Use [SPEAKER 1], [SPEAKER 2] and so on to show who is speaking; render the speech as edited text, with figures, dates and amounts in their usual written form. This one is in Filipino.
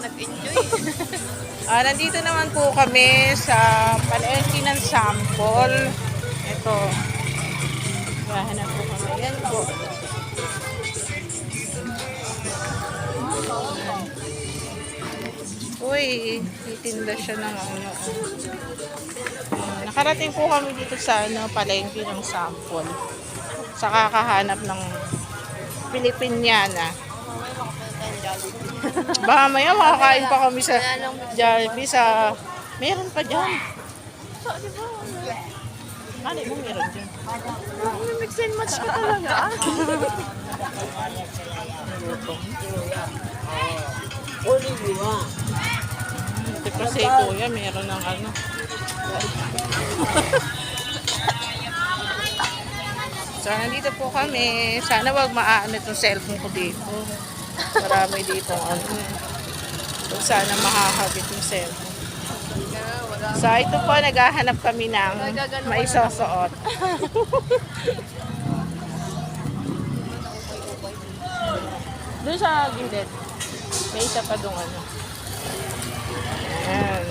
[SPEAKER 1] nag-enjoy.
[SPEAKER 2] Nandito naman po kami sa palengke ng sample. Ito. Hahanap po kami. Yan po. Uy, titinda siya ng ano. Nakarating po kami dito sa palengke ng sample. Sa kakahanap ng Pilipiniana. Baka maya makakain pa kami sa Jollibee sa... Meron pa dyan. Mali mo meron dyan.
[SPEAKER 1] Mix and match ka talaga.
[SPEAKER 2] Ito kasi kuya, meron ng ano. So, nandito po kami. Sana wag maaanit yung cellphone ko dito. Marami dito ano. So, sana makakabit yung cellphone. So, ito po, naghahanap kami ng maisusuot. Doon sa gilid. May isa pa doon ano. Ayan.